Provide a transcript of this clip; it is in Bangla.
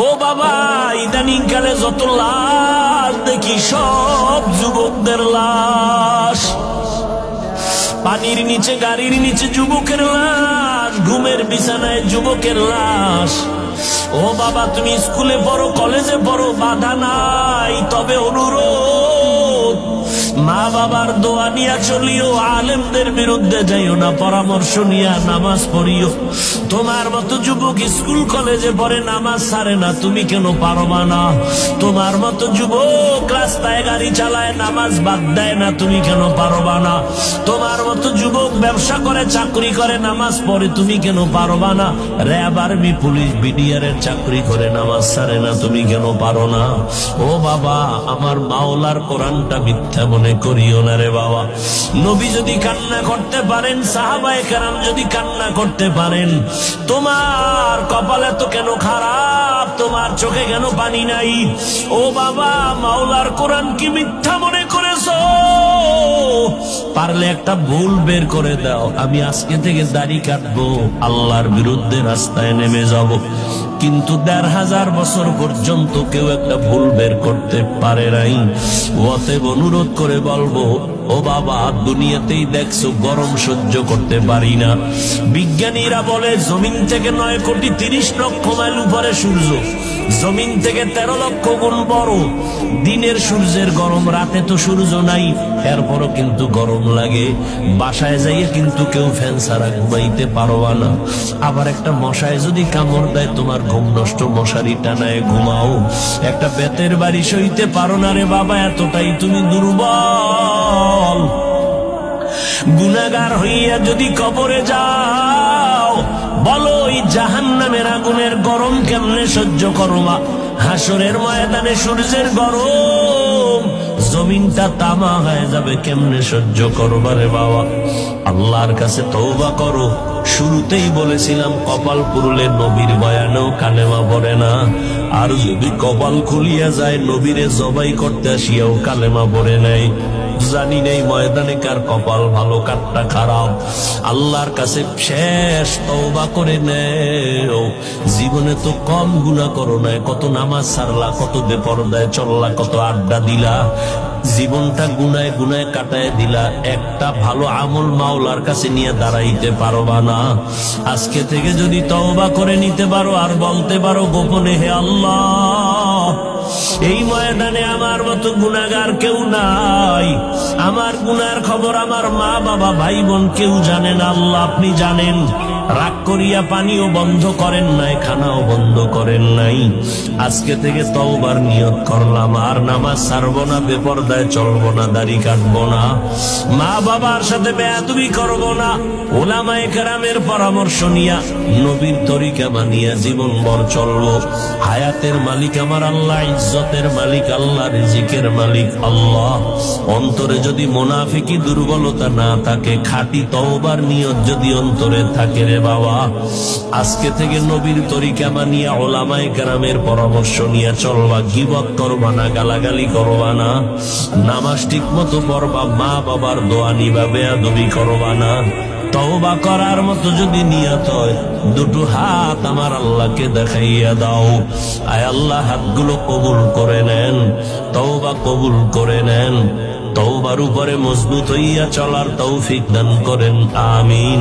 ও বাবা, ইদানিং কালে যত লাশ দেখি সব যুবকদের লাশ। পানির নিচে, গাড়ির নিচে যুবকের লাশ, ঘুমের বিছানায় যুবকের লাশ। ও বাবা, তুমি স্কুলে পড়ো, কলেজে পড়ো, বাধা নাই, তবে অনুরোধ, মা বাবার দোয়া নিয়া চলিও, আলেমদের বিরুদ্ধে যাইও না, পরামর্শ নিয়া নামাজ পড়িও। তোমার মতো যুবক স্কুল কলেজে পড়ে, নামাজ ছাড়ে না, তুমি কেন পারবা না? তোমার মতো যুবক রাস্তায় গাড়ি চালায়, নামাজ বাদ দেয় না, তুমি কেন পারবা না? তোমার মতো যুবক ব্যবসা করে, চাকরি করে, নামাজ পড়ে, তুমি কেন পারবা না? র্যাব, আর্মি, পুলিশ, বিডিআর এর চাকরি করে, নামাজ ছাড়ে না, তুমি কেন পারো না? ও বাবা, আমার মাওলার কোরআনটা মিথ্যা মনে করিও না রে বাবা। নবী যদি কান্না করতে পারেন, সাহাবায়ে কেরাম যদি কান্না করতে পারেন, তোমার কপালে তো কেন খারাপ? তোমার চোখে কেন পানি নাই? ও বাবা, মাওলার কোরআন কি মিথ্যা মনে করেছো? পারলে একটা ভুল বের করে দাও, আমি আজকে থেকে দাড়ি কাটবো, আল্লাহর বিরুদ্ধে রাস্তায় নেমে যাব। কিন্তু ১৫০০ বছর পর্যন্ত কেউ একটা ভুল বের করতে পারে নাই। অতএব অনুরোধ করে বলবো, ও বাবা, দুনিয়াতেই দেখছো গরম সহ্য করতে পারি না। বিজ্ঞানীরা বলে জমিন থেকে ৯,৩০,০০,০০০ মাইল উপরে সূর্য, জমিন থেকে ১৩ লক্ষ গুণ বড়। দিনের সূর্যের গরম, রাতে তো সূর্য নাই, এরপরও কিন্তু গরম লাগে। বাসায় যাইয়ে কিন্তু কেউ ফ্যান ছাড়া ঘুমাইতে পারবা না। আবার একটা মশায় যদি কামড় দেয়, তোমার ঘুম নষ্ট, মশারি টানায় ঘুমাও। একটা বেতের বাড়ি সইতে পারো না রে বাবা, এতটাই তুমি দুর্বল। গুনাহগার হইয়া যদি কবরে যাও, বলো ওই জাহান্নামের আগুনের গরম কেমনে সহ্য করবা? হাসরের ময়দানে সূর্যের গরম, জমিনটা তামা হয়ে যাবে, কেমনে সহ্য করবা রে বাবা? আল্লাহর কাছে তওবা করো। শুরুতেই বলেছিলাম, কপাল পুরুলে নবীর বয়ানেও কালেমা পড়ে না, আর যদি কপাল খুলিয়া যায়, নবীরে জবাই করতে আসিয়াও কালেমা পড়ে নাই। জানি নেই ময়দানে কার কপাল ভালো, কারটা খারাপ। আল্লাহর কাছে শেষ তওবা করে নেও। জীবনে তো কম গুনাহ করো নাই, কত নামাজ ছাড়লা, কত বেপরদায় চললা, কত আড্ডা দিলা, জীবনটা গুনায় গুনায় কাটায় দিলা। একটা ভালো আমল মাওলার কাছে নিয়ে দাঁড়াইতে পারবা না। আজকে থেকে যদি তওবা করে নিতে পারো, আর বলতে পারো গোপনে, হে আল্লাহ, এই ময়দানে আমার মতো গুনাহগার কেউ নাই, আমার গুনার খবর আমার মা বাবা ভাই বোন কেউ জানে না, আল্লাহ আপনি জানেন। রাগ করিয়া পানিও বন্ধ করেন নাই, খানাও বন্ধ করেন নাই। আজকে থেকে তওবার নিয়ত করলাম, আর নামাজ ছাড়বো না, বেপরদায় চলবো না, দাড়ি কাটবো না, মা বাবার সাথে বেয়াদবি করবো না, উলামায়ে কেরামের পরামর্শ নিয়া, নবীর তরিকা মানিয়া জীবন ভর চলবো। হায়াতের মালিক আমার আল্লাহ, ইজ্জতের মালিক আল্লাহ, রিজিকের মালিক আল্লাহ। অন্তরে যদি মুনাফিকি দুর্বলতা না থাকে, খাঁটি তওবার নিয়ত যদি অন্তরে থাকে রে বাবা, আজকে থেকে নবীর তরিকা মানিয়া, উলামায়ে কেরামের পরামর্শ নিয়ে চলবা। গীবত করবা না, গালাগালি করবা না, নামাজ ঠিক মতো পড়বা, মা বাবার দোয়া নিবা, বেয়াদবি করবা না। তওবা করার মতো যদি নিয়ত হয়, দুটো হাত আমার আল্লাহকে দেখাইয়া দাও। আয় আল্লাহ, হাতগুলো কবুল করে নেন, তওবা কবুল করে নেন। তওবার উপরে মজবুত হইয়া চলার তৌফিক দান করেন, আমিন।